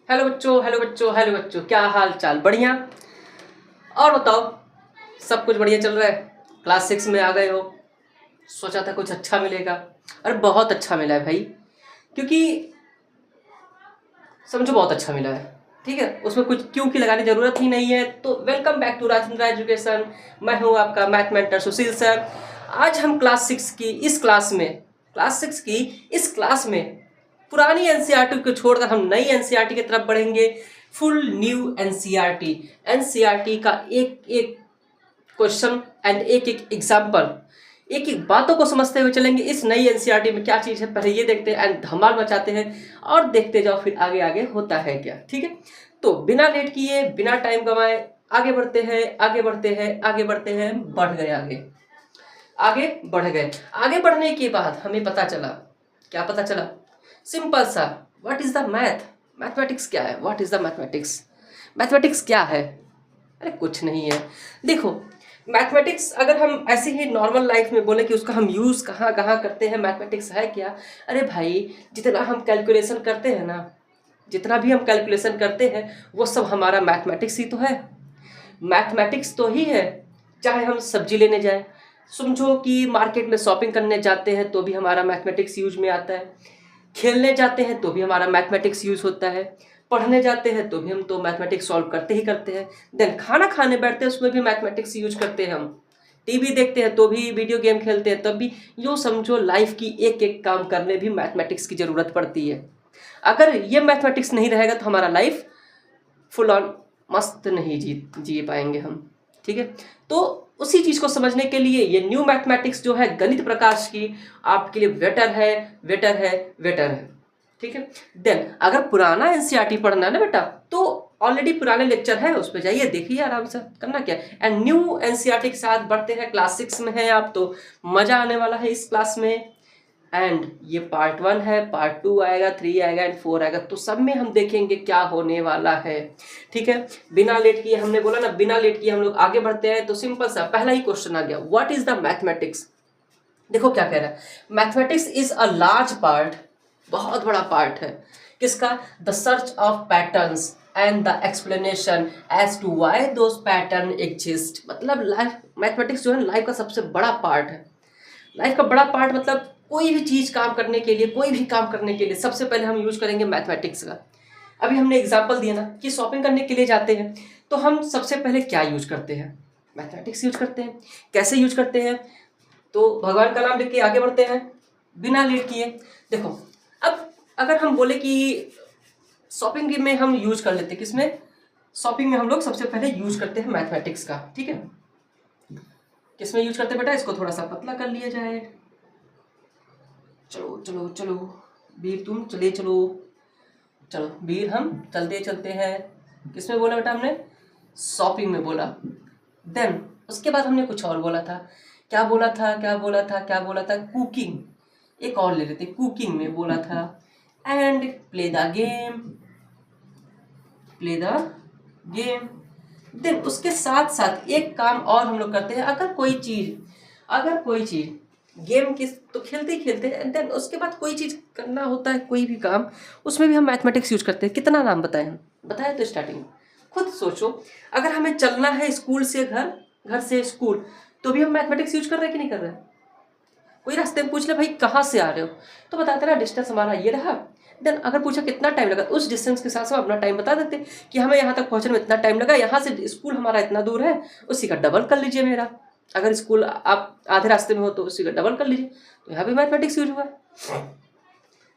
Hello बच्चों, hello बच्चों, क्या हाल चाल? बढ़िया। और बताओ, सब कुछ बढ़िया चल रहा है? क्लास 6 में आ गए हो, सोचा था कुछ अच्छा मिलेगा। अरे बहुत अच्छा मिला है भाई, क्योंकि समझो बहुत अच्छा मिला है। ठीक है, उसमें कुछ क्यों की लगाने की जरूरत ही नहीं है। तो welcome back to Rajendra education. मैं हूँ आपका मैथ मेंटर सुशील सर। आज हम क्लास 6 की इस क्लास में पुरानी एनसीईआरटी को छोड़कर हम नई एनसीईआरटी की तरफ बढ़ेंगे। Full new NCERT. एनसीईआरटी का एक एक क्वेश्चन एंड एक एक एग्जाम्पल, एक एक बातों को समझते हुए चलेंगे। इस नई एनसीईआरटी में क्या चीज़ है पहले ये देखते हैं एंड धमाल मचाते हैं और देखते जाओ फिर आगे आगे होता है क्या। ठीक है, तो बिना लेट किए बिना टाइम गंवाए आगे बढ़ते हैं, आगे बढ़ते हैं, आगे बढ़ते हैं। बढ़ गए आगे, आगे बढ़ गए। आगे बढ़ने के बाद हमें पता चला, क्या पता चला? सिंपल सा, what is the math? Mathematics क्या है? What is the mathematics? Mathematics क्या है? अरे कुछ नहीं है। देखो, मैथमेटिक्स अगर हम ऐसे ही नॉर्मल लाइफ में बोले कि उसका हम यूज़ कहाँ कहाँ करते हैं, मैथमेटिक्स है क्या? अरे भाई, जितना हम कैलकुलेशन करते हैं ना, जितना भी हम कैलकुलेशन करते हैं वो सब हमारा मैथमेटिक्स ही तो है। मैथमेटिक्स तो ही है। चाहे हम सब्जी लेने जाएं, समझो कि मार्केट में शॉपिंग करने जाते हैं तो भी हमारा मैथमेटिक्स यूज में आता है। खेलने जाते हैं तो भी हमारा मैथमेटिक्स यूज होता है। पढ़ने जाते हैं तो भी हम तो मैथमेटिक्स सॉल्व करते ही करते हैं। देन खाना खाने बैठते हैं उसमें भी मैथमेटिक्स यूज करते हैं हम। टीवी देखते हैं तो भी, वीडियो गेम खेलते हैं तब भी। यूँ समझो लाइफ की एक एक काम करने भी मैथमेटिक्स की ज़रूरत पड़ती है। अगर ये मैथमेटिक्स नहीं रहेगा तो हमारा लाइफ फुल ऑन मस्त नहीं जी पाएंगे हम। ठीक है, तो उसी चीज़ को समझने के लिए ये न्यू मैथमेटिक्स जो है गणित प्रकाश की आपके लिए बेटर है, बेटर है, बेटर है। ठीक है, देन अगर पुराना एनसीईआरटी पढ़ना है ना बेटा, तो ऑलरेडी पुराने लेक्चर है, उस पर जाइए देखिए आराम से। करना क्या एंड न्यू एनसीईआरटी के साथ बढ़ते हैं। क्लास 6 में है आप तो मज़ा आने वाला है इस क्लास में। एंड ये पार्ट 1 है, पार्ट 2 आएगा, 3 आएगा एंड 4 आएगा, तो सब में हम देखेंगे क्या होने वाला है। ठीक है, बिना लेट किए, हमने बोला ना बिना लेट किए हम लोग आगे बढ़ते हैं। तो सिंपल सा पहला ही क्वेश्चन आ गया, व्हाट इज द मैथमेटिक्स? देखो क्या कह रहा है, mathematics is a large part, बहुत बड़ा पार्ट है। किसका? The search of patterns and the explanation as to why those pattern exist. मतलब लाइफ, मैथमेटिक्स जो है लाइफ का सबसे बड़ा पार्ट है। लाइफ का बड़ा पार्ट मतलब कोई भी चीज़ काम करने के लिए, कोई भी काम करने के लिए सबसे पहले हम यूज करेंगे मैथमेटिक्स का। अभी हमने एग्जांपल दिया ना कि शॉपिंग करने के लिए जाते हैं तो हम सबसे पहले क्या यूज करते हैं? मैथमेटिक्स यूज करते हैं। कैसे यूज करते हैं? तो भगवान का नाम लेके आगे बढ़ते हैं बिना लेट किए। देखो, अब अगर हम बोले कि शॉपिंग में हम यूज कर लेते हैं, किसमें? शॉपिंग में हम लोग सबसे पहले यूज करते हैं मैथमेटिक्स का। ठीक है, किसमें यूज करते हैं बेटा? इसको थोड़ा सा पतला कर लिया जाए। चलो चलो चलो वीर, तुम चले चलो। चलो वीर, हम चलते चलते हैं। किसमें बोला बेटा हमने? शॉपिंग में बोला। देन उसके बाद हमने कुछ और बोला था। क्या बोला था, क्या बोला था, क्या बोला था? कुकिंग। एक और ले लेते, कुकिंग में बोला था। And play the game, play the game. Then उसके साथ साथ एक काम और हम लोग करते हैं। अगर कोई चीज़ गेम किस तो खेलते ही खेलते हैं, देन उसके बाद कोई चीज़ करना होता है, कोई भी काम, उसमें भी हम मैथमेटिक्स यूज करते हैं। कितना नाम बताएं हम? बताया तो स्टार्टिंग में। खुद सोचो, अगर हमें चलना है स्कूल से घर, घर से स्कूल, तो भी हम मैथमेटिक्स यूज कर रहे हैं कि नहीं कर रहे हैं? कोई रास्ते में पूछ ले भाई कहाँ से आ रहे हो, तो बताते ना डिस्टेंस हमारा ये रहा। देन अगर पूछा कितना टाइम लगा, उस डिस्टेंस के साथ साथ अपना टाइम बता देते कि हमें यहाँ तक पहुँचने में इतना टाइम लगा, यहाँ से स्कूल हमारा इतना दूर है, उसी का डबल कर लीजिए मेरा। अगर स्कूल आप आधे रास्ते में हो तो उसी का डबल कर लीजिए। तो यहाँ भी मैथमेटिक्स यूज हुआ।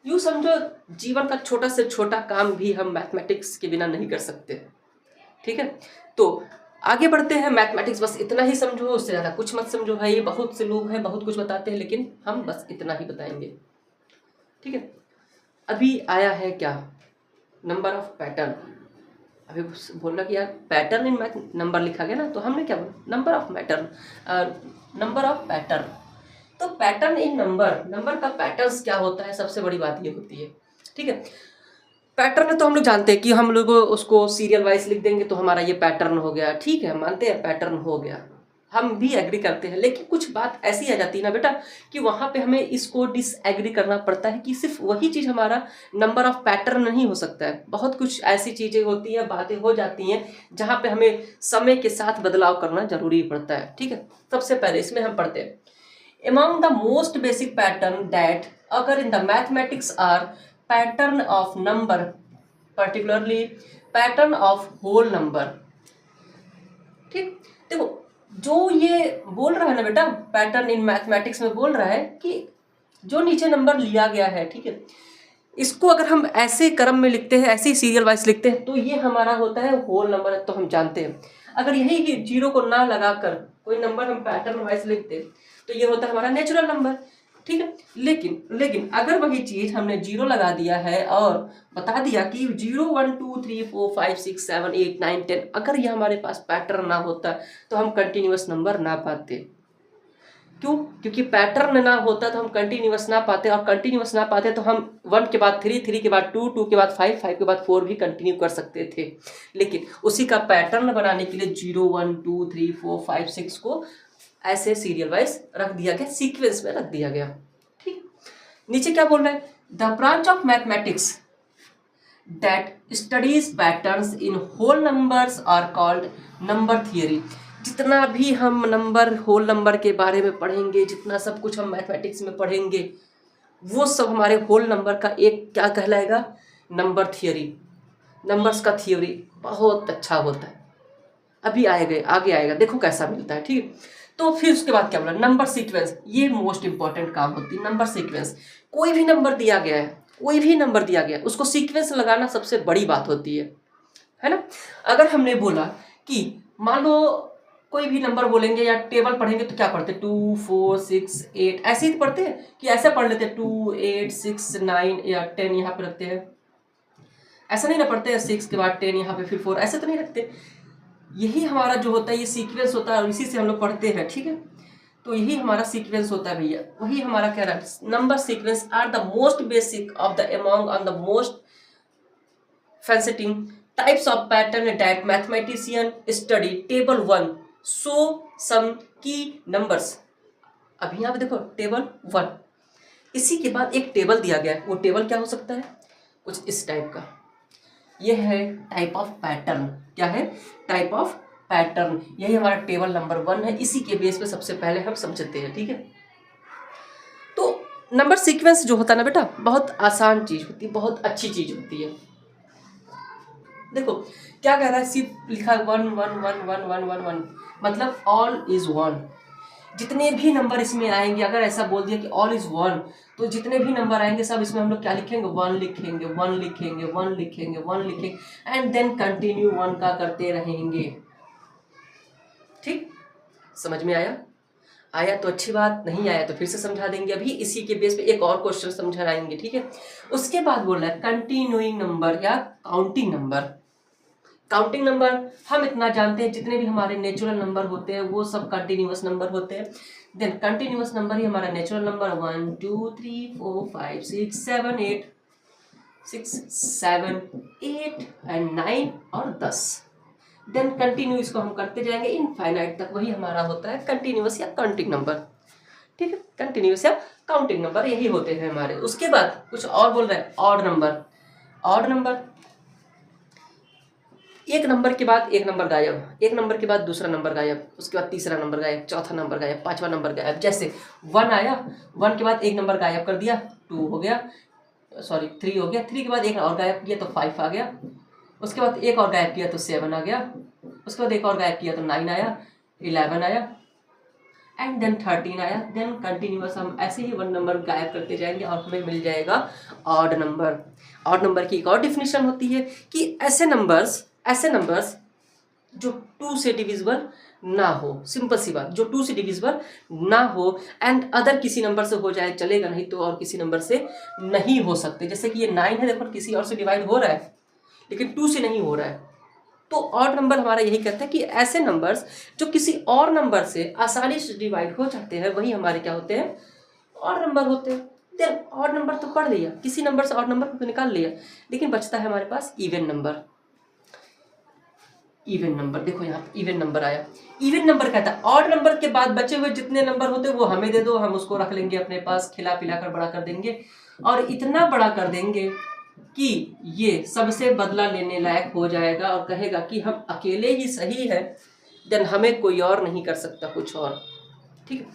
यूँ समझो जीवन का छोटा से छोटा काम भी हम मैथमेटिक्स के बिना नहीं कर सकते। ठीक है, तो आगे बढ़ते हैं। मैथमेटिक्स बस इतना ही समझो, उससे ज़्यादा कुछ मत समझो भाई। बहुत से लोग हैं बहुत कुछ बताते हैं, लेकिन हम बस इतना ही बताएंगे। ठीक है, अभी आया है क्या? Number of pattern. अभी बोलना कि यार पैटर्न इन मैथ नंबर लिखा गया ना, तो हमने क्या बोला? Number of pattern, number of pattern. तो पैटर्न इन नंबर, नंबर का पैटर्न्स क्या होता है, सबसे बड़ी बात ये होती है। ठीक है, पैटर्न तो हम लोग जानते हैं कि हम लोग उसको सीरियल वाइज लिख देंगे तो हमारा ये पैटर्न हो गया। ठीक है, मानते हैं पैटर्न हो गया। हम भी एग्री करते हैं, लेकिन कुछ बात ऐसी आ जाती है ना बेटा कि वहाँ पे हमें इसको डिसएग्री करना पड़ता है कि सिर्फ वही चीज़ हमारा नंबर ऑफ पैटर्न नहीं हो सकता है। बहुत कुछ ऐसी चीज़ें होती हैं, बातें हो जाती हैं जहाँ पे हमें समय के साथ बदलाव करना जरूरी पड़ता है। ठीक है, सबसे पहले इसमें हम पढ़ते हैं among the most basic pattern that occur in the mathematics are pattern of number, particularly pattern of whole number। ठीक, देखो जो ये बोल रहा है ना बेटा, पैटर्न इन मैथमेटिक्स में बोल रहा है कि जो नीचे नंबर लिया गया है, ठीक है, इसको अगर हम ऐसे क्रम में लिखते हैं, ऐसे ही सीरियल वाइज लिखते हैं, तो ये हमारा होता है होल नंबर। तो हम जानते हैं अगर यही जीरो को ना लगाकर कोई नंबर हम पैटर्न वाइज लिखते हैं तो ये होता है हमारा नेचुरल नंबर। ठीक है, लेकिन अगर वही चीज हमने जीरो लगा दिया है और बता दिया कि 0 1 2 3 4 5 6 7 8 9 10, अगर ये हमारे पास पैटर्न ना होता तो हम कंटिन्यूअस नंबर ना पाते। क्यों? क्योंकि पैटर्न ना होता तो हम कंटिन्यूअस ना पाते, और कंटिन्यूअस ना पाते तो हम 1 के बाद 3, 3 के बाद 2, 2 के बाद 5, 5 के बाद 4 भी कंटिन्यू कर सकते थे। लेकिन उसी का पैटर्न बनाने के लिए 0 1 2 3 4 5 6 को ऐसे सीरियल वाइज रख दिया गया, सीक्वेंस में रख दिया गया। ठीक, नीचे क्या बोल रहा है? The branch of mathematics that studies patterns in whole numbers are called number theory. जितना भी हम नंबर, होल नंबर के बारे में पढ़ेंगे, जितना सब कुछ हम मैथमेटिक्स में पढ़ेंगे, वो सब हमारे होल नंबर का एक क्या कहलाएगा? Number theory. नंबर्स का थियोरी बहुत अच्छा होता है, अभी आएगा, आगे आएगा, देखो कैसा मिलता है। ठीक, तो फिर उसके बाद क्या बोला? Number sequence. ये मोस्ट इंपॉर्टेंट काम होती है, नंबर सीक्वेंस। कोई भी नंबर दिया गया है, कोई भी नंबर दिया गया है, उसको सीक्वेंस लगाना सबसे बड़ी बात होती है ना। अगर हमने बोला कि मान लो कोई भी नंबर बोलेंगे या टेबल पढ़ेंगे तो क्या पढ़ते? 2 4 6 8, ऐसे ही पढ़ते हैं कि ऐसे पढ़ लेते हैं 2 8 6 9 या 10 यहाँ पे रखते हैं। ऐसा नहीं ना पढ़ते हैं 6 के बाद 10 यहाँ पे फिर 4, ऐसे तो नहीं रखते। यही हमारा जो होता है ये सीक्वेंस होता है और इसी से हम लोग पढ़ते हैं। ठीक है, तो यही हमारा सीक्वेंस होता है भैया, वही हमारा कह रहा है। Number sequence are the most basic of the among on the most fascinating types of pattern that mathematician study। Table 1 show some key numbers। अभी यहाँ पे देखो टेबल 1, इसी के बाद एक टेबल दिया गया है, वो टेबल क्या हो सकता है? कुछ इस टाइप का। यह है टाइप ऑफ पैटर्न। क्या है? Type of pattern. यही हमारा टेबल नंबर 1 है, इसी के बेस पे सबसे पहले हम समझते हैं। ठीक है, तो नंबर सीक्वेंस जो होता है ना बेटा, बहुत आसान चीज होती है, बहुत अच्छी चीज होती है। देखो क्या कह रहा है? सिर्फ लिखा 1 1 1 1 1 1 1, मतलब ऑल इज 1। जितने भी नंबर इसमें आएंगे, अगर ऐसा बोल दिया कि ऑल इज 1, तो जितने भी नंबर आएंगे सब इसमें हम लोग क्या लिखेंगे? 1 लिखेंगे, 1 लिखेंगे, 1 लिखेंगे, 1 लिखेंगे, एंड देन कंटिन्यू 1 का करते रहेंगे। ठीक, समझ में आया? आया तो अच्छी बात, नहीं आया तो फिर से समझा देंगे। अभी इसी के बेस पे एक और क्वेश्चन समझाएंगे। ठीक है, उसके बाद बोल रहा है कंटिन्यूइंग नंबर या काउंटिंग नंबर। काउंटिंग नंबर हम इतना जानते हैं, जितने भी हमारे नेचुरल नंबर होते हैं वो सब कंटिन्यूअस नंबर होते हैं। देन कंटिन्यूअस नंबर ही हमारा नेचुरल नंबर 1 2 3 4 5 6 7 8 6 7 8 एंड 9 और 10। देन कंटिन्यू इसको हम करते जाएंगे इनफाइनाइट तक, वही हमारा होता है कंटिन्यूअस या काउंटिंग नंबर। ठीक है, कंटिन्यूअस या काउंटिंग नंबर यही होते हैं हमारे। उसके बाद कुछ और बोल रहे हैं, ऑड नंबर। ऑड नंबर, एक नंबर के बाद एक नंबर गायब, एक नंबर के बाद दूसरा नंबर गायब, उसके बाद तीसरा नंबर गायब, चौथा नंबर गायब, पांचवा नंबर गायब। जैसे 1 आया, 1 के बाद एक नंबर गायब कर दिया, 2 हो गया, सॉरी 3 हो गया, 3 के बाद एक और गायब किया तो 5 आ गया, उसके बाद एक और गायब किया तो 7 आ गया, उसके बाद एक और गायब किया तो 9 आया, 11 आया, एंड देन 13 आया। देन कंटिन्यूअस हम ऐसे ही 1 नंबर गायब करते जाएंगे और हमें मिल जाएगा ऑड नंबर। ऑड नंबर की एक और डिफिनेशन होती है कि ऐसे नंबर्स जो 2 से डिविजिबल ना हो। सिंपल सी बात, जो 2 से डिविजिबल ना हो, एंड अदर किसी नंबर से हो जाए चलेगा, नहीं तो और किसी नंबर से नहीं हो सकते। जैसे कि ये 9 है, देखो किसी और से डिवाइड हो रहा है लेकिन 2 से नहीं हो रहा है। तो ऑड नंबर हमारा यही कहता है कि ऐसे नंबर्स जो किसी और नंबर से आसानी से डिवाइड हो जाते हैं, वही हमारे क्या होते हैं? ऑड नंबर होते हैं। देन ऑड नंबर तो पढ़ लिया, किसी नंबर से ऑड नंबर को निकाल लिया, लेकिन बचता है हमारे पास इवन नंबर। Even number. देखो यहाँ पे इवन नंबर आया। इवन नंबर कहता है ऑड नंबर के बाद बचे हुए जितने नंबर होते हैं वो हमें दे दो, हम उसको रख लेंगे अपने पास, खिला पिला कर बड़ा कर देंगे और इतना बड़ा कर देंगे कि ये सबसे बदला लेने लायक हो जाएगा और कहेगा कि हम अकेले ही सही है, देन हमें कोई और नहीं कर सकता कुछ और। ठीक है,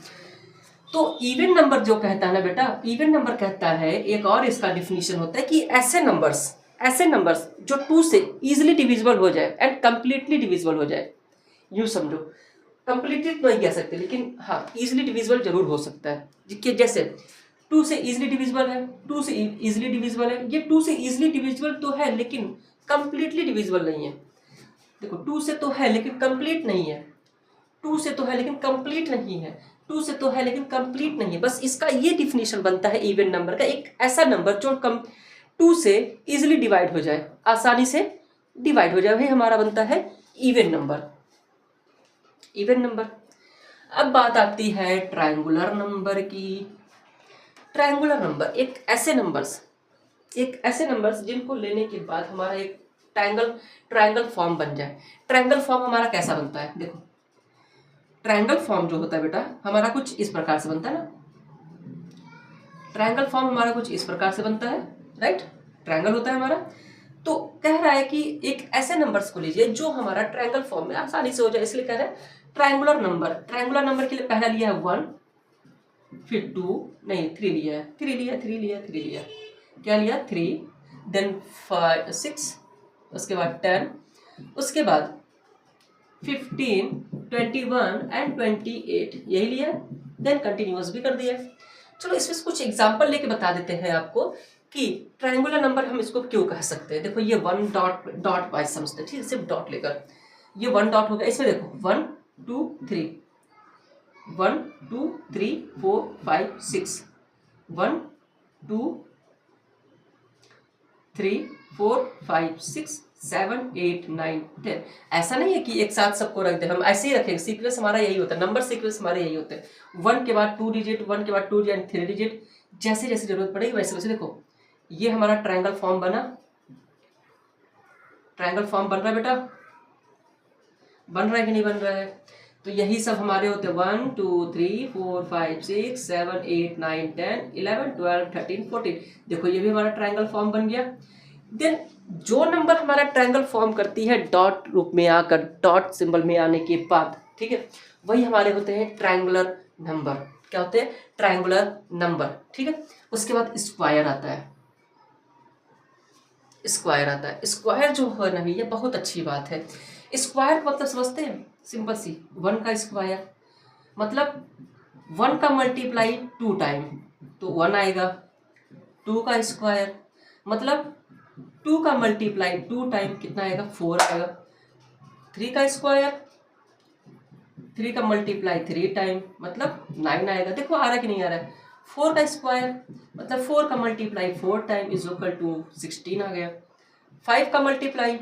तो इवन नंबर जो कहता है ना बेटा, इवन नंबर कहता है, एक और इसका डिफिनीशन होता है कि ऐसे नंबर्स जो 2 से इजिली डिविजिबल हो जाए एंड कंप्लीटली डिविजिबल हो जाए। यूं समझो, कंप्लीटली तो नहीं कह सकते लेकिन हाँ इजिली डिविजिबल जरूर हो सकता है। जैसे 2 से इजिली डिविजिबल है, 2 से इजिली डिविजिबल है, ये 2 से इजिली डिविजिबल तो है लेकिन कंप्लीटली डिविजिबल नहीं है। देखो 2 से तो है लेकिन कंप्लीट नहीं है, 2 से तो है लेकिन कंप्लीट नहीं है, 2 से तो है लेकिन कंप्लीट नहीं है। बस इसका ये डिफिनीशन बनता है इवन नंबर का, एक ऐसा नंबर जो 2 से इजिली डिवाइड हो जाए, आसानी से डिवाइड हो जाए, वही हमारा बनता है इवन नंबर। Even number. अब बात आती है ट्रायंगुलर नंबर की। ट्रायंगुलर नंबर एक ऐसे नंबर्स जिनको लेने के बाद हमारा एक ट्रायंगल फॉर्म बन जाए। ट्रायंगल फॉर्म हमारा कैसा बनता है? देखो ट्रायंगल फॉर्म जो होता है बेटा हमारा कुछ इस प्रकार से बनता है ना, ट्रायंगल फॉर्म हमारा कुछ इस प्रकार से बनता है, राइट? ट्रायंगल होता है हमारा। तो कह रहा है कि एक ऐसे नंबर्स को लीजिए जो हमारा ट्रायंगल फॉर्म में आसानी से हो जाए, इसलिए कह रहे हैं ट्रायंगुलर नंबर। ट्रायंगुलर नंबर के लिए पहला लिया है 1, फिर 2 नहीं 3 लिया है, 3 लिया, क्या लिया 3, देन 5 6, उसके बाद 10, उसके बाद 15 21 एंड 28 यही लिया, देन कंटिन्यूअस भी कर दिया। चलो इसमें कुछ एग्जांपल लेके बता देते हैं आपको कि ट्रायंगुलर नंबर हम इसको क्यों कह सकते हैं। देखो ये 1 डॉट वाइज समझते हैं, ठीक है, सिर्फ डॉट लेकर। ये 1 डॉट हो गया, इसमें देखो 1 2 3 1 2 3 4 5 6 1 2 3 4 5 6 7 8 9 10। ऐसा नहीं है कि एक साथ सबको रख दे, हम ऐसे ही रखेंगे। सीक्वेंस हमारा यही होता है, नंबर सीक्वेंस हमारे यही होते हैं। 1 के बाद 2 डिजिट, 1 के बाद 2 डिजिट, 3 डिजिट, जैसे जैसे जरूरत पड़ेगी वैसे वैसे। देखो ये हमारा ट्रायंगल फॉर्म बना, ट्रायंगल फॉर्म बन रहा है बेटा, बन रहा है कि नहीं बन रहा है? तो यही सब हमारे होते हैं 1 2 3 4 5 6 7 8 9 10 11 12 13 14। देखो ये भी हमारा ट्रायंगल फॉर्म बन गया। देन जो नंबर हमारा ट्रायंगल फॉर्म करती है डॉट रूप में आकर, डॉट सिंबल में आने के बाद, ठीक है, वही हमारे होते हैं ट्रायंगुलर नंबर। क्या होते हैं? ट्रायंगुलर नंबर, ठीक है। उसके बाद स्क्वायर आता है, स्क्वायर जो है ना भैया बहुत अच्छी बात है। स्क्वायर मतलब समझते हैं? सिंपल सी, 1 का स्क्वायर मतलब 1 का मल्टीप्लाई 2 टाइम तो 1 आएगा। 2 का स्क्वायर मतलब 2 का मल्टीप्लाई 2 टाइम कितना आएगा? 4 आएगा। 3 का स्क्वायर 3 का मल्टीप्लाई 3 टाइम मतलब 9 आएगा। देखो आ रहा है कि नहीं आ रहा है? 4 का स्क्वायर मतलब 4 का multiply 4 time is equal to 16 आ गया। 5 का मल्टीप्लाई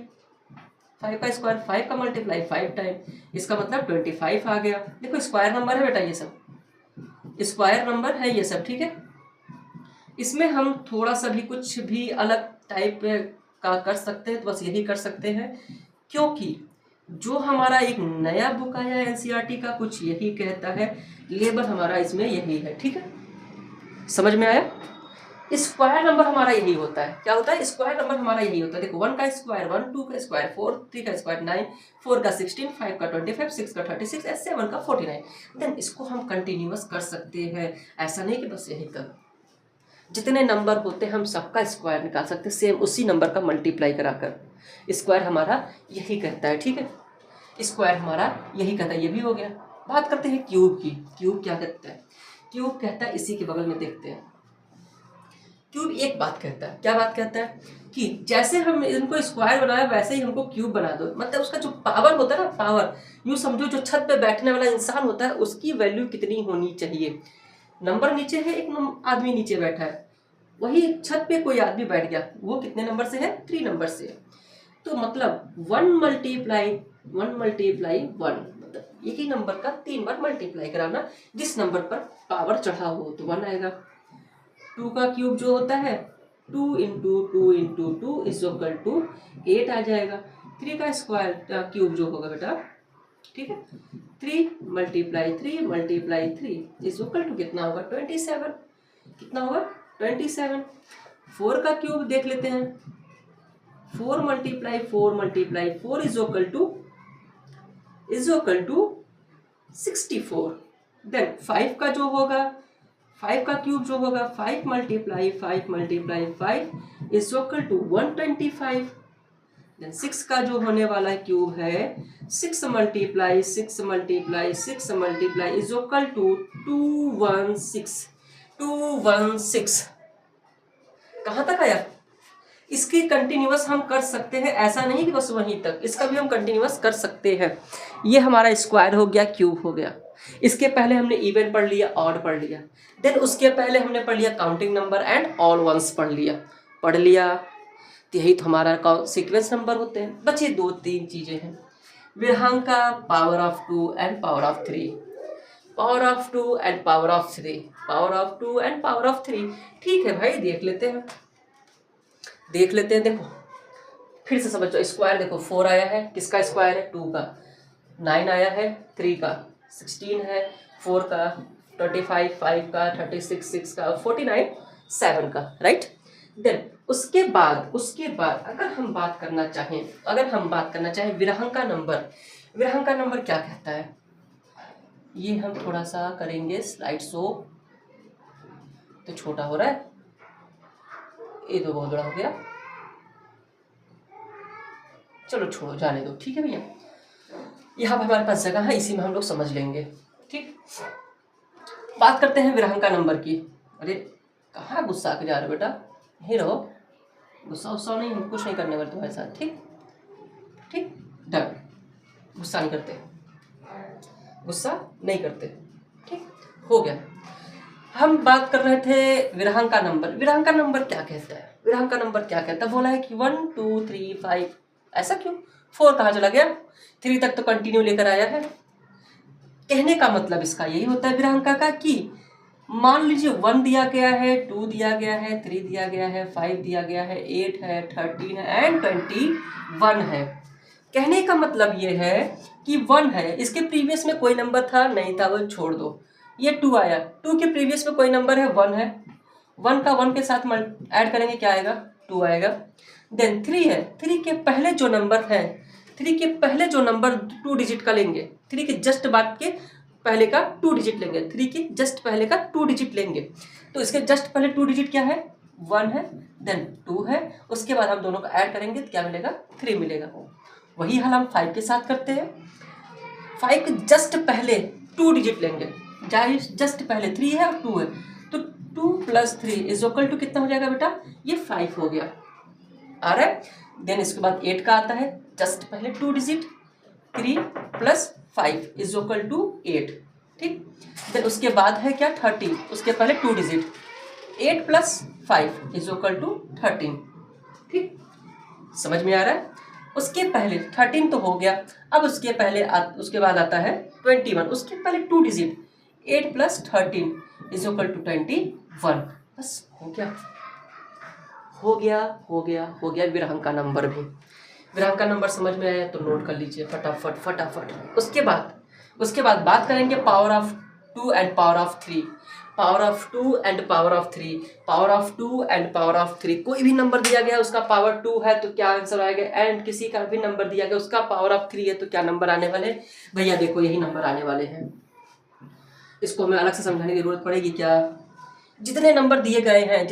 5 का स्क्वायर 5 का मल्टीप्लाई 5 टाइम, इसका मतलब 25 आ गया। देखो स्क्वायर नंबर है बेटा, ये सब स्क्वायर नंबर है ये सब, ठीक है। इसमें हम थोड़ा सा भी कुछ भी अलग टाइप का कर सकते हैं तो बस यही कर सकते हैं, क्योंकि जो हमारा एक नया बुक आया एनसीईआरटी का कुछ यही कहता है, लेबल हमारा इसमें यही है, ठीक है। समझ में आया? स्क्वायर नंबर हमारा यही होता है। क्या होता है? स्क्वायर नंबर हमारा यही होता है। देखो 1 का स्क्वायर 1, 2 का स्क्वायर 4, 3 का स्क्वायर 9, 4 का 16, 5 का 25, 6 का 36, 7 का 49। देन इसको हम कंटिन्यूअस कर सकते हैं, ऐसा नहीं कि बस यही कर। जितने नंबर होते हैं हम सबका स्क्वायर निकाल सकते हैं, सेम उसी नंबर का मल्टीप्लाई कराकर। स्क्वायर हमारा यही कहता है, ठीक है, स्क्वायर हमारा यही कहता है। ये भी हो गया। बात करते हैं क्यूब की। क्यूब क्या कहता है? क्यूब कहता है, इसी के बगल में देखते हैं। क्यूब एक बात कहता है। क्या बात कहता है? कि जैसे हम इनको स्क्वायर बनाया वैसे ही हमको क्यूब बना दो। मतलब उसका जो पावर होता है ना, पावर, यूँ समझो जो छत पे बैठने वाला इंसान होता है उसकी वैल्यू कितनी होनी चाहिए। नंबर नीचे है, एक आदमी नीचे बैठा है, वही छत पे कोई आदमी बैठ गया, वो कितने नंबर से है? 3 नंबर से है। तो मतलब 1 मल्टीप्लाई 1 मतलब एक ही नंबर का 3 बार मल्टीप्लाई कराना, जिस नंबर पर पावर चढ़ा हो तो 1 आएगा। 2 का क्यूब जो होता है 2 × 2 × 2 इज इक्वल टू 8 आ जाएगा। 3 का स्क्वायर क्यूब जो होगा बेटा, ठीक है, 3 multiply 3 multiply 3 is equal to कितना होगा 27। कितना होगा 27। 4 का क्यूब देख लेते हैं, 4 multiply 4 multiply 4 is equal to 64। Then 5 का जो होगा, 5 का क्यूब जो होगा 5 multiply 5 multiply 5 is equal to 125। Then 6 का जो होने वाला क्यूब है 6 multiply 6 multiply 6 multiply is equal to 216। कहाँ तक आया? इसकी कंटिन्यूअस हम कर सकते हैं, ऐसा नहीं कि बस वहीं तक, इसका भी हम कंटिन्यूअस कर सकते हैं। ये हमारा स्क्वायर हो गया, क्यूब हो गया। इसके पहले हमने इवन पढ़ लिया, ऑड पढ़ लिया। देन उसके पहले हमने पढ़ लिया counting number and all ones पढ़ लिया। तो यही तो हमारा सीक्वेंस नंबर होते हैं। बचे 2-3 चीज़ें हैं, Virahanka, power of 2 and power of 3, power of 2 and power of 3, power of 2 and power of 3। ठीक है भाई, देख लेते हैं। देखो फिर से समझो। स्क्वायर देखो 4 आया है, किसका स्क्वायर है 2 का, 9 आया है 3 का, 16 है 4 का, 25 5 का, 36 6 का, 49 7 का, राइट। देन उसके बाद अगर हम बात करना चाहें विरहांका नंबर क्या कहता है, ये हम थोड़ा सा करेंगे स्लाइड शो। तो छोटा हो रहा है, ये तो बहुत बड़ा हो गया, चलो छोड़ो, जाने दो, ठीक है भैया। यहाँ पर हमारे पास जगह है, इसी में हम लोग समझ लेंगे, ठीक। बात करते हैं विरहांका नंबर की। अरे कहाँ गुस्सा के जा रहे हो बेटा, यहीं रहो, गुस्सा नहीं, हम कुछ नहीं करने वाले तुम्हारे साथ, ठीक डन। गुस्सा नहीं करते, ठीक हो गया। हम बात कर रहे थे विरहांका नंबर क्या कहता है। बोला है कि 1 2 3 5, ऐसा क्यों, 4 कहाँ चला गया, 3 तक तो कंटिन्यू लेकर आया है। कहने का मतलब इसका यही होता है विरहांका का कि मान लीजिए 1 दिया गया है, 2 दिया गया है, 3 दिया गया है, 5 दिया गया है, 8 है, 13 है एंड 21 है। कहने का मतलब ये है कि 1 है, इसके प्रीवियस में कोई नंबर था नहीं था, वो छोड़ दो। ये 2 आया, 2 के प्रीवियस में कोई नंबर है 1 है, 1 का 1 के साथ ऐड करेंगे क्या आएगा 2 आएगा। देन 3 है, 3 के पहले जो नंबर है, 3 के पहले जो नंबर 2 डिजिट का लेंगे, 3 के जस्ट बाद के पहले का 2 डिजिट लेंगे, 3 के जस्ट पहले का 2 डिजिट लेंगे। तो इसके जस्ट पहले 2 डिजिट क्या है 1 है, देन 2 है, उसके बाद हम दोनों का ऐड करेंगे तो क्या मिलेगा 3 मिलेगा। वही हाल हम 5 के साथ करते हैं। 5 के जस्ट पहले 2 डिजिट लेंगे, जस्ट पहले 3 है और 2 है, तो 2 + 3 इज इक्वल टू कितना हो जाएगा बेटा, ये 5 हो गया, आ रहा है। देन इसके बाद 8 का आता है, जस्ट पहले 2 डिजिट, 3 + 5 इज इक्वल टू 8, ठीक। देन उसके बाद है क्या 13, उसके पहले 2 डिजिट, 8 + 5 इज इक्वल टू 13, ठीक, समझ में आ रहा है। उसके पहले 13 तो हो गया, अब उसके बाद आता है 21, उसके पहले 2 डिजिट, 8 + 13 इज इक्वल टू 21, बस हो गया विरहांका नंबर भी। विरहांका नंबर समझ में आया तो नोट कर लीजिए फटाफट। उसके बाद बात करेंगे power of 2 and power of 3, power of 2 and power of 3, power of 2 and power of 3। कोई भी नंबर दिया गया उसका पावर 2 है तो क्या आंसर आएगा, एंड किसी का भी नंबर दिया गया उसका पावर ऑफ 3 है तो क्या नंबर आने वाले भैया, देखो यही नंबर आने वाले हैं। इसको हमें अलग से समझाने की जरूरत पड़ेगी क्या, जितने नंबर दिए गए हैं,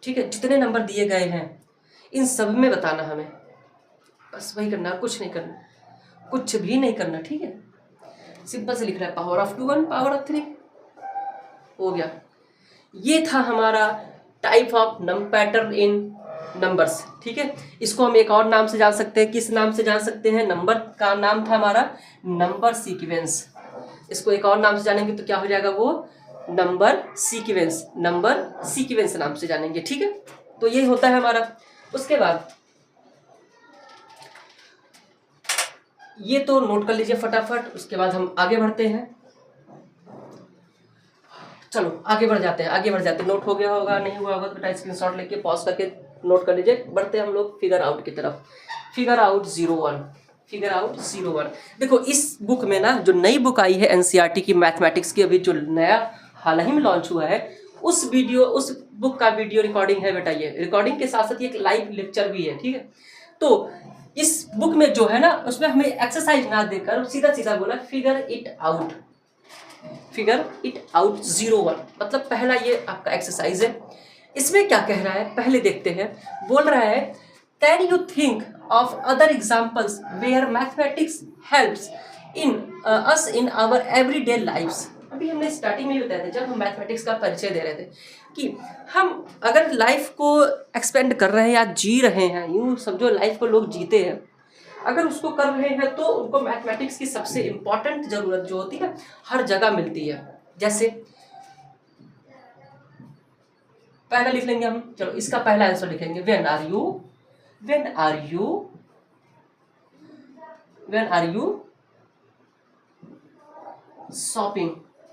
ठीक है, जितने नंबर दिए गए हैं इन सब में बताना हमें, बस वही करना, कुछ भी नहीं करना, ठीक है। सिंपल से लिख रहा है power of 2 and power of 3, हो गया। ये था हमारा type of pattern in numbers, ठीक है। इसको हम एक और नाम से जान सकते हैं, किस नाम से जान सकते हैं, नंबर का नाम था हमारा नंबर सीक्वेंस। इसको एक और नाम से जानेंगे तो क्या हो जाएगा, वो नंबर सीक्वेंस नाम से जानेंगे, ठीक है। तो यही होता है हमारा। उसके बाद ये तो नोट कर लीजिए फटाफट। उसके बाद हम आगे बढ़ते हैं, चलो आगे बढ़ जाते हैं। नोट हो गया होगा, नहीं हुआ होगा तो बेटा स्क्रीनशॉट लेके पॉज करके नोट कर लीजिए। बढ़ते हम लोग फिगर आउट की तरफ। Figure out 01, figure out 01। देखो इस बुक में ना जो नई बुक आई है एनसीईआरटी की मैथमेटिक्स की, अभी जो नया हाल ही में लॉन्च हुआ है, उस बुक का वीडियो रिकॉर्डिंग है बेटा। ये रिकॉर्डिंग के साथ साथ एक लाइव लेक्चर भी है, ठीक है। तो इस बुक में जो है ना, उसमें हमें एक्सरसाइज ना देकर सीधा सीधा बोला figure it out, figure it out 01, मतलब पहला ये आपका एक्सरसाइज है। इसमें क्या कह रहा है पहले देखते हैं। बोल रहा है can you think of other examples where mathematics helps in us in our everyday lifes. अभी हमने स्टार्टिंग में ही बताया था जब हम मैथमेटिक्स का परिचय दे रहे थे कि हम अगर लाइफ को एक्सपेंड कर रहे हैं या जी रहे हैं, यूँ समझो लाइफ को लोग जीते हैं, अगर उसको कर रहे हैं तो उनको मैथमेटिक्स की सबसे इम्पॉर्टेंट जरूरत जो होती है हर जगह मिलती है। जैसे पहला लिख लेंगे हम, चलो इसका पहला आंसर लिखेंगे। When are you shopping,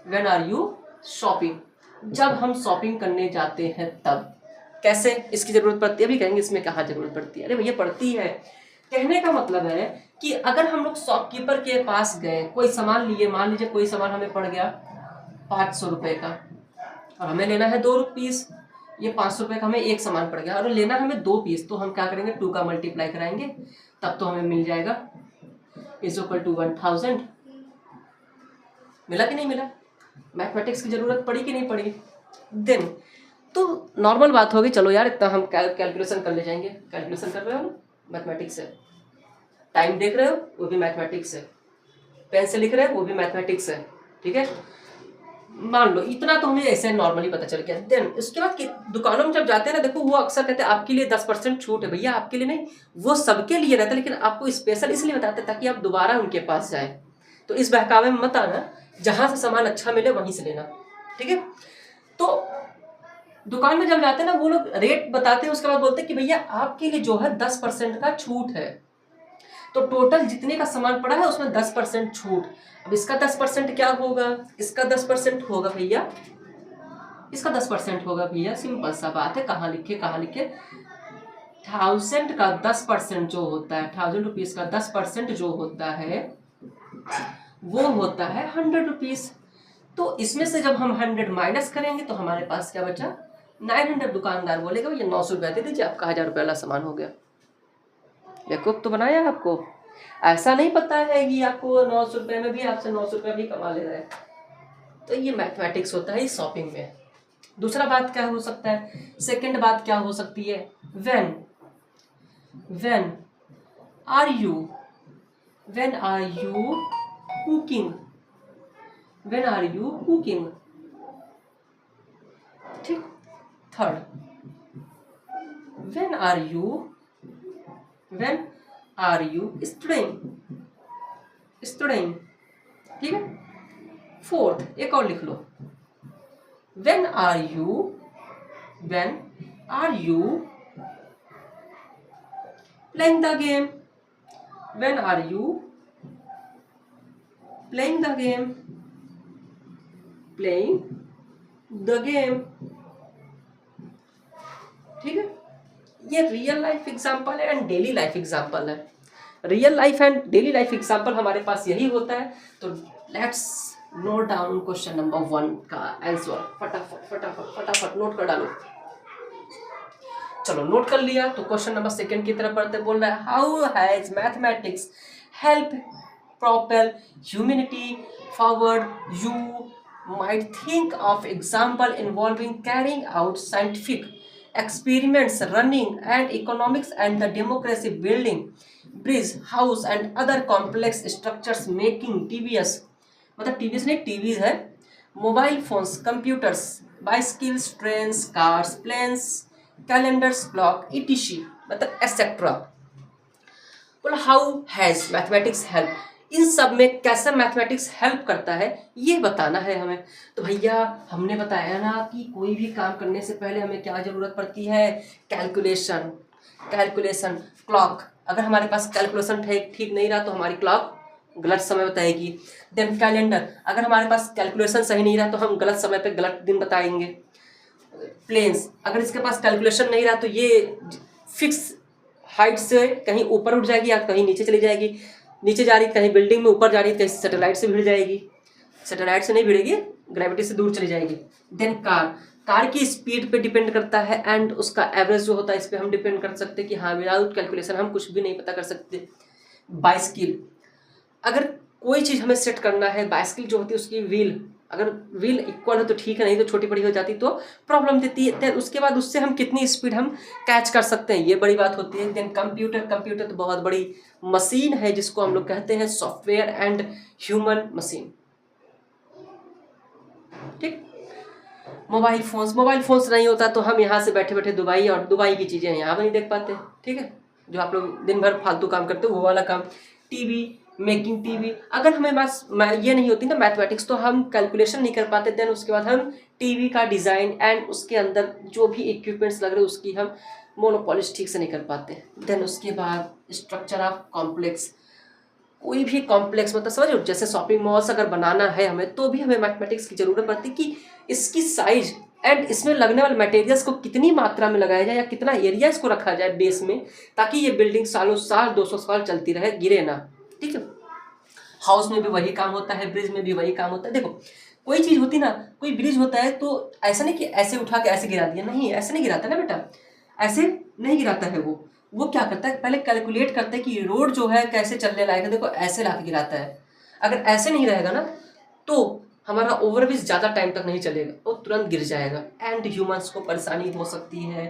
when are you shopping, जब हम शॉपिंग करने जाते हैं तब। कैसे इसकी जरूरत पड़ती है, अभी कहेंगे इसमें कहाँ जरूरत पड़ती है। अरे भैया पड़ती है, कहने का मतलब है कि अगर हम लोग शॉपकीपर के पास गए, कोई सामान लिए, मान लीजिए कोई सामान हमें पड़ गया 500 रुपये का और हमें लेना है 2 पीस, ये 500 रुपये का हमें एक सामान पड़ गया और लेना हमें 2 पीस, तो हम क्या करेंगे 2 का मल्टीप्लाई कराएंगे, तब तो हमें मिल जाएगा इज इक्वल टू 1000। मिला कि नहीं मिला? मैथमेटिक्स की जरूरत पड़ी कि नहीं पड़ी? देन तो नॉर्मल बात होगी, चलो यार इतना हम कैलकुलेशन कर ले जाएंगे। कैलकुलेशन कर रहे हो मैथमेटिक्स है, टाइम देख रहे हो वो भी मैथमेटिक्स है, पेन से लिख रहे हो वो भी मैथमेटिक्स है, ठीक है। मान लो इतना तो हमें ऐसे नॉर्मली पता चल गया। देन उसके बाद दुकानों में जब जाते हैं ना, देखो वो अक्सर कहते हैं आपके लिए 10% छूट है। भैया आपके लिए नहीं, वो सबके लिए रहता है, लेकिन आपको स्पेशल इसलिए बताते हैं ताकि आप दोबारा उनके पास जाए। तो इस बहकावे में मत आना, जहां से सामान अच्छा मिले वहीं से लेना, ठीक है। तो दुकान में जब जाते हैं ना, वो लोग रेट बताते हैं, उसके बाद बोलते हैं कि भैया आपके लिए जो है 10% का छूट है। तो टोटल जितने का सामान पड़ा है उसमें 10% छूट। अब इसका 10% क्या होगा? इसका 10% होगा भैया, इसका 10% होगा भैया, सिंपल सा बात है। कहाँ लिखे 1000 का 10% जो होता है, 1000 रुपीज का 10% जो होता है वो होता है 100 रुपीज। तो इसमें से जब हम 100 माइनस करेंगे तो हमारे पास क्या बचा? 900। दुकानदार बोलेगा भैया 900 रुपया दे दीजिए, आपका 1000 रुपये वाला सामान हो गया। बेवकूफ तो बनाया आपको, ऐसा नहीं पता है कि आपको 900 रुपये में भी आपसे 900 रुपया भी कमा ले रहा है। तो ये मैथमेटिक्स होता है इस शॉपिंग में। दूसरा बात क्या हो सकता है, सेकंड बात क्या हो सकती है? When are you cooking, when are you cooking, ठीक। Third, when are you studying, ठीक है। फोर्थ एक और लिख लो, when are you playing the game, when are you playing the game, ठीक है। ये रियल लाइफ एग्जांपल है एंड डेली लाइफ एग्जांपल है। Real life and daily life example हमारे पास यही होता है। तो let's note down question number 1 का आंसर। फटाफट नोट कर डालो। चलो नोट कर लिया तो क्वेश्चन नंबर 2 की तरफ बढ़ते। बोल रहा है how has mathematics help propel humanity forward? You might think of example involving carrying out scientific experiments, running and economics and the democracy, building bridge, house and other complex structures, making TVS, मतलब TVS नहीं TVs है, mobile phones, computers, bicycles, trains, cars, planes, calendars, clock etc, मतलब etcetera. बोला how has mathematics help, इन सब में कैसे mathematics help करता है ये बताना है हमें। तो भैया हमने बताया ना कि कोई भी काम करने से पहले हमें क्या जरूरत पड़ती है? Calculation, clock. अगर हमारे पास कैलकुलेशन ठीक नहीं रहा तो हमारी क्लॉक गलत समय बताएगी। देन कैलेंडर, अगर हमारे पास कैलकुलेशन सही नहीं रहा तो हम गलत समय पे गलत दिन बताएंगे। प्लेन्स, अगर इसके पास कैलकुलेशन नहीं रहा तो ये फिक्स हाइट से कहीं ऊपर उठ जाएगी या कहीं नीचे चली जाएगी, नीचे जा रही कहीं बिल्डिंग में ऊपर जा रही कहीं सैटेलाइट से भिड़ जाएगी, सैटेलाइट से नहीं भिड़ेगी, ग्रेविटी से दूर चली जाएगी। देन कार की स्पीड पे डिपेंड करता है एंड उसका एवरेज जो होता है इस पर हम डिपेंड कर सकते हैं कि हाँ विदाउट कैलकुलेशन हम कुछ भी नहीं पता कर सकते। बाइसिकल, अगर कोई चीज़ हमें सेट करना है, बाइसिकल जो होती है उसकी व्हील, अगर व्हील इक्वल हो तो ठीक है, नहीं तो छोटी बड़ी हो जाती तो प्रॉब्लम देती है। देन उसके बाद उससे हम कितनी स्पीड हम कैच कर सकते हैं, ये बड़ी बात होती है। देन कंप्यूटर तो बहुत बड़ी मशीन है जिसको हम लोग कहते हैं सॉफ्टवेयर एंड ह्यूमन मशीन, ठीक। मोबाइल फोन्स नहीं होता तो हम यहाँ से बैठे बैठे दुबई और दुबई की चीज़ें यहाँ पर नहीं देख पाते, ठीक है, जो आप लोग दिन भर फालतू काम करते हो वो वाला काम। टीवी, मेकिंग टीवी, अगर हमें बस ये नहीं होती ना मैथमेटिक्स तो हम कैलकुलेशन नहीं कर पाते। देन उसके बाद हम टीवी का डिज़ाइन एंड उसके अंदर जो भी इक्विपमेंट्स लग रहे हैं उसकी हम मोनोपॉलिश ठीक से नहीं कर पाते। देन उसके बाद स्ट्रक्चर ऑफ कॉम्प्लेक्स, कोई भी कॉम्प्लेक्स मतलब समझ लो जैसे शॉपिंग मॉल्स अगर बनाना है हमें तो भी हमें मैथमेटिक्स की ज़रूरत पड़ती है कि इसकी साइज एंड इसमें लगने वाले मटेरियल्स को कितनी मात्रा में लगाया जाए या कितना एरिया इसको रखा जाए बेस में, ताकि ये बिल्डिंग सालों साल 200 साल चलती रहे, गिरे ना, ठीक है। हाउस में भी वही काम होता है, ब्रिज में भी वही काम होता है। देखो कोई चीज़ होती ना, कोई ब्रिज होता है तो ऐसा नहीं कि ऐसे उठा के ऐसे गिरा दिया, नहीं ऐसे नहीं गिराता ना बेटा, ऐसे नहीं गिराता है वो क्या करता है पहले कैलकुलेट करता है कि रोड जो है कैसे चलने लायक है, देखो ऐसे ला के गिराता है। अगर ऐसे नहीं रहेगा ना तो हमारा ओवरब्रिज ज़्यादा टाइम तक नहीं चलेगा, वो तुरंत गिर जाएगा एंड ह्यूमंस को परेशानी हो सकती है।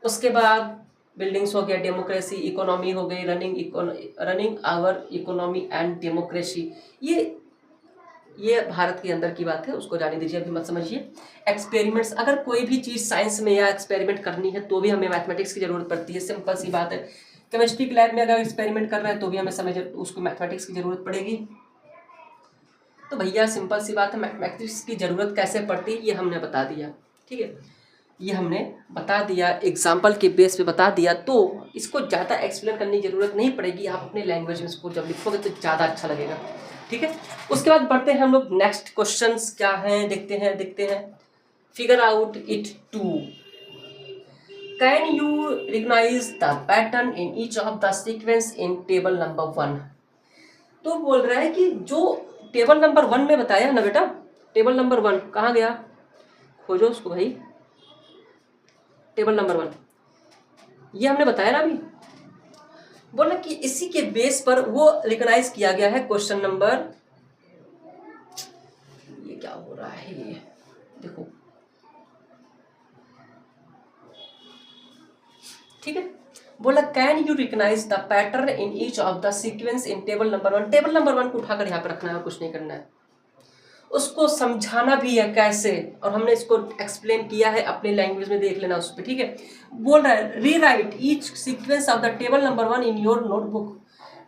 उसके बाद बिल्डिंग्स हो गया, डेमोक्रेसी, इकोनॉमी हो गई, running our economy and democracy, ये भारत के अंदर की बात है, उसको जाने दीजिए, अभी मत समझिए। एक्सपेरिमेंट्स, अगर कोई भी चीज़ साइंस में या एक्सपेरिमेंट करनी है तो भी हमें मैथमेटिक्स की ज़रूरत पड़ती है, सिंपल सी बात है। केमिस्ट्री की लैब में अगर एक्सपेरिमेंट कर रहे हैं तो भी हमें समझ उसको मैथमेटिक्स की ज़रूरत पड़ेगी। तो भैया सिंपल सी बात है, मैथमेटिक्स की ज़रूरत कैसे पड़ती है ये हमने बता दिया, ठीक है, ये हमने बता दिया, एग्जाम्पल के बेस पे बता दिया, तो इसको ज़्यादा एक्सप्लेन करने की ज़रूरत नहीं पड़ेगी। आप अपने लैंग्वेज में इसको जब लिखोगे तो ज़्यादा अच्छा लगेगा, ठीक है। उसके बाद बढ़ते हैं हम लोग नेक्स्ट क्वेश्चंस क्या हैं, देखते हैं। Figure out it two, can you recognise the pattern in each of the sequence in table number 1। तो बोल रहा है कि जो टेबल नंबर 1 में बताया ना बेटा, टेबल नंबर 1 कहाँ गया, खोजो उसको भाई, टेबल नंबर 1 ये हमने बताया ना अभी, बोला कि इसी के बेस पर वो रिकॉग्नाइज किया गया है क्वेश्चन नंबर, ये क्या हो रहा है ये देखो, ठीक है। बोला can you recognise the pattern in each of the sequence in table number 1। Table number 1 को उठाकर यहाँ पे रखना है, कुछ नहीं करना है, उसको समझाना भी है कैसे, और हमने इसको एक्सप्लेन किया है अपने लैंग्वेज में, देख लेना उस पर, ठीक है। बोल रहा है rewrite each sequence of the table number 1 in your notebook.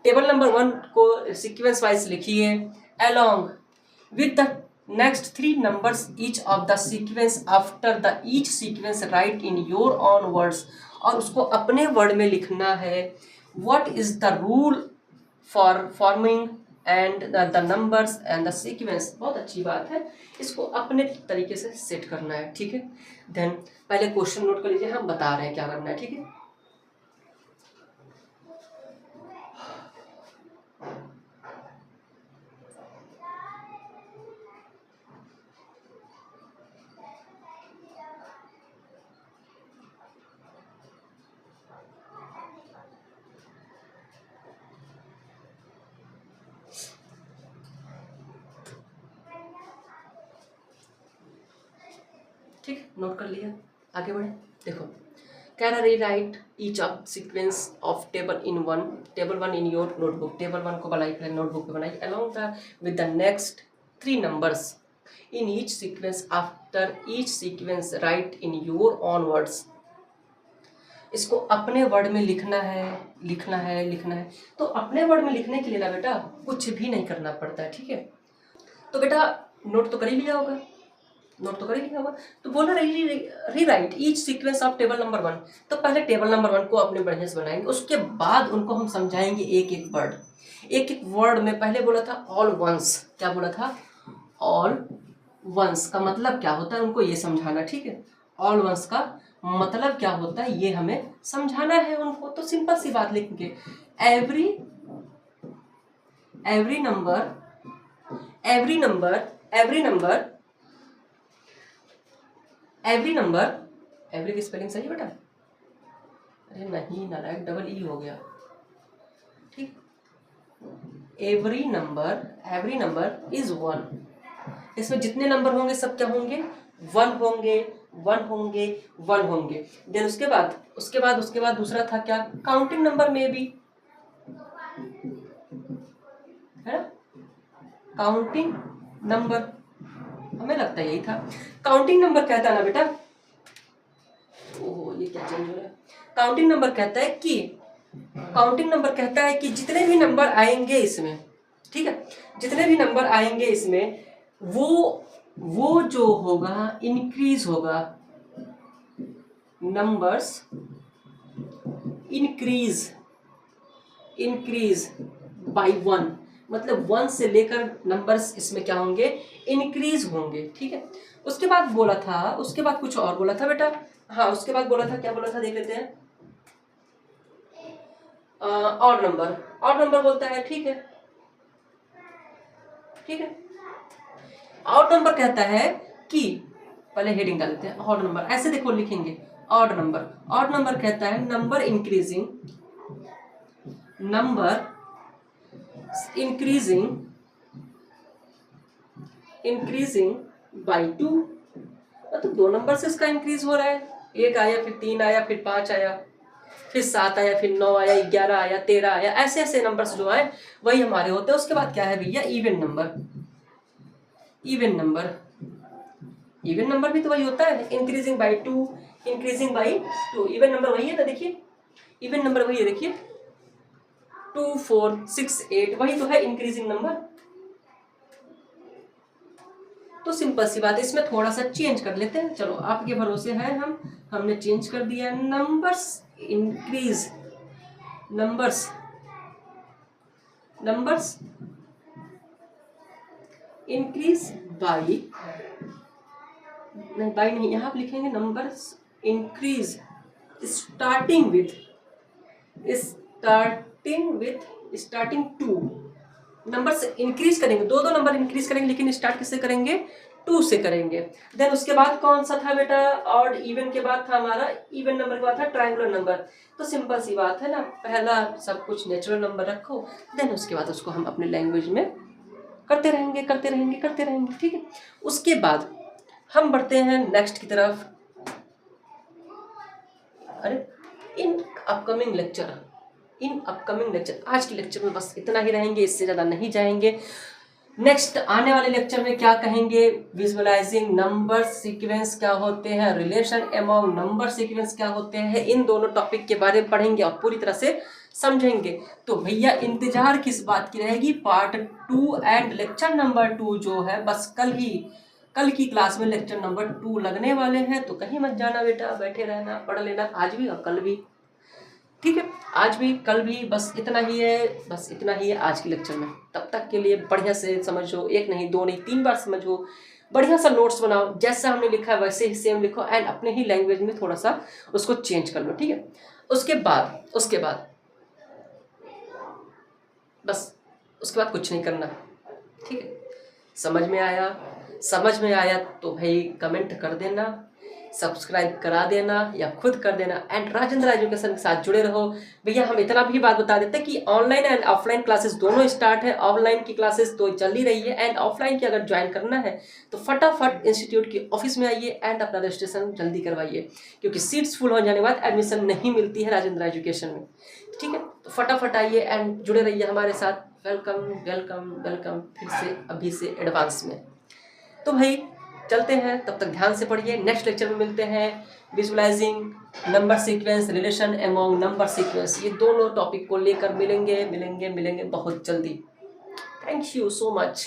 Table number 1 को सीक्वेंस वाइज लिखिए along with the next 3 numbers each of the sequence after the each sequence right in your on words, और उसको अपने word में लिखना है। What is the rule for forming and the numbers and the sequence, बहुत अच्छी बात है, इसको अपने तरीके से सेट करना है, ठीक है। देन पहले क्वेश्चन नोट कर लीजिए, हम बता रहे हैं क्या करना है, ठीक है। ठीक, नोट कर लिया, आगे बढ़े। देखो कह रहा rewrite each of sequence of table 1 in your notebook. Table 1 को बनाई पहले नोटबुक पे बनाई, along the with the next 3 numbers in each sequence after each sequence right in your on words. इसको अपने वर्ड में लिखना है। तो अपने वर्ड में लिखने के लिए ना बेटा कुछ भी नहीं करना पड़ता है, ठीक है। तो बेटा नोट तो कर ही लिया होगा, तो बोला rewrite each sequence of table number 1। तो पहले टेबल नंबर 1 को अपने बढ़िया से बनाएंगे, उसके बाद उनको हम समझाएंगे एक एक वर्ड में। पहले बोला था ऑल वंस, क्या बोला था, ऑल वंस का मतलब क्या होता है उनको ये समझाना, ठीक है। ऑल वंस का मतलब क्या होता है ये हमें समझाना है उनको। तो सिंपल सी बात लिखेंगे, एवरी नंबर एवरी की स्पेलिंग सही है बेटा? अरे नहीं नालायक, डबल ई हो गया। ठीक, एवरी नंबर इज वन। इसमें जितने नंबर होंगे सब क्या होंगे? वन होंगे। देन उसके बाद दूसरा था क्या? काउंटिंग नंबर में भी, है ना? काउंटिंग नंबर, हमें लगता है यही था। काउंटिंग नंबर कहता है ना बेटा, ओहो ये क्या चेंज हो रहा है? काउंटिंग नंबर कहता है कि जितने भी नंबर आएंगे इसमें, ठीक है, जितने भी नंबर आएंगे इसमें वो जो होगा इंक्रीज होगा। नंबर्स इंक्रीज बाय वन, मतलब वन से लेकर नंबर्स इसमें क्या होंगे? इंक्रीज होंगे। ठीक है, उसके बाद बोला था, उसके बाद कुछ और बोला था बेटा। हाँ, उसके बाद बोला था, क्या बोला था देख लेते हैं। ऑड नंबर बोलता है। ठीक है, ऑड नंबर कहता है कि, पहले हेडिंग डाल देते हैं, ऑड नंबर ऐसे देखो लिखेंगे, ऑड नंबर कहता है नंबर इंक्रीजिंग बाई 2, मतलब 2 नंबर से इसका इंक्रीज हो रहा है। 1 आया, फिर 3 आया, फिर 5 आया, फिर 7 आया, फिर 9 आया, 11 आया, 13 आया, ऐसे नंबर्स जो आए वही हमारे होते हैं। उसके बाद क्या है भैया? इवन नंबर भी तो वही होता है, इंक्रीजिंग बाई 2। इवन नंबर वही है ना, देखिए इवन नंबर वही है, देखिए 2, 4, 6, 8 वही तो है इंक्रीजिंग नंबर। तो सिंपल सी बात है, इसमें थोड़ा सा चेंज कर लेते हैं। चलो आपके भरोसे है, हमने चेंज कर दिया। नंबर्स इंक्रीज बाई नहीं, यहाँ आप लिखेंगे numbers increase starting two. Numbers increase करेंगे, 2 नंबर इंक्रीज करेंगे, लेकिन स्टार्ट किससे करेंगे? 2 से करेंगे। देन उसके बाद कौन सा था बेटा? ऑड इवन के बाद था हमारा, इवन नंबर के बाद था ट्रायंगुलर नंबर। तो सिंपल सी बात है ना, पहला सब कुछ नेचुरल नंबर रखो, देन उसके बाद उसको हम अपने लैंग्वेज में करते रहेंगे। ठीक है, उसके बाद हम बढ़ते हैं नेक्स्ट की तरफ। अरे इन अपकमिंग लेक्चर आज के लेक्चर में बस इतना ही रहेंगे, इससे ज़्यादा नहीं जाएंगे। नेक्स्ट आने वाले लेक्चर में क्या कहेंगे? विजुअलाइजिंग नंबर सीक्वेंस क्या होते हैं, रिलेशन अमॉन्ग नंबर सीक्वेंस क्या होते हैं, इन दोनों टॉपिक के बारे में पढ़ेंगे और पूरी तरह से समझेंगे। तो भैया इंतजार किस बात की रहेगी? पार्ट 2 एंड लेक्चर नंबर 2 जो है बस कल की क्लास में लेक्चर नंबर 2 लगने वाले हैं। तो कहीं मत जाना बेटा, बैठे रहना, पढ़ लेना आज भी और कल भी। ठीक है, आज भी कल भी, बस इतना ही है आज के लेक्चर में। तब तक के लिए बढ़िया से समझो, 1 नहीं 2 नहीं 3 बार समझो, बढ़िया सा नोट्स बनाओ, जैसा हमने लिखा है वैसे ही सेम लिखो, एंड अपने ही लैंग्वेज में थोड़ा सा उसको चेंज कर लो। ठीक है, उसके बाद कुछ नहीं करना। ठीक है, समझ में आया तो भाई कमेंट कर देना, सब्सक्राइब करा देना या खुद कर देना, एंड राजेंद्र एजुकेशन के साथ जुड़े रहो। भैया हम इतना भी बात बता देते हैं कि ऑनलाइन एंड ऑफलाइन क्लासेस दोनों स्टार्ट है। ऑनलाइन की क्लासेस तो चल ही रही है, एंड ऑफलाइन की अगर ज्वाइन करना है तो फटाफट इंस्टीट्यूट की ऑफिस में आइए एंड अपना रजिस्ट्रेशन जल्दी करवाइए, क्योंकि सीट्स फुल हो जाने के बाद एडमिशन नहीं मिलती है राजेंद्र एजुकेशन में। ठीक है, तो फटाफट आइए एंड जुड़े रहिए हमारे साथ। वेलकम फिर से अभी से एडवांस में। तो भाई चलते हैं, तब तक ध्यान से पढ़िए। नेक्स्ट लेक्चर में मिलते हैं। Visualising number sequence, relation among number sequence, ये दोनों टॉपिक को लेकर मिलेंगे बहुत जल्दी। Thank you so much.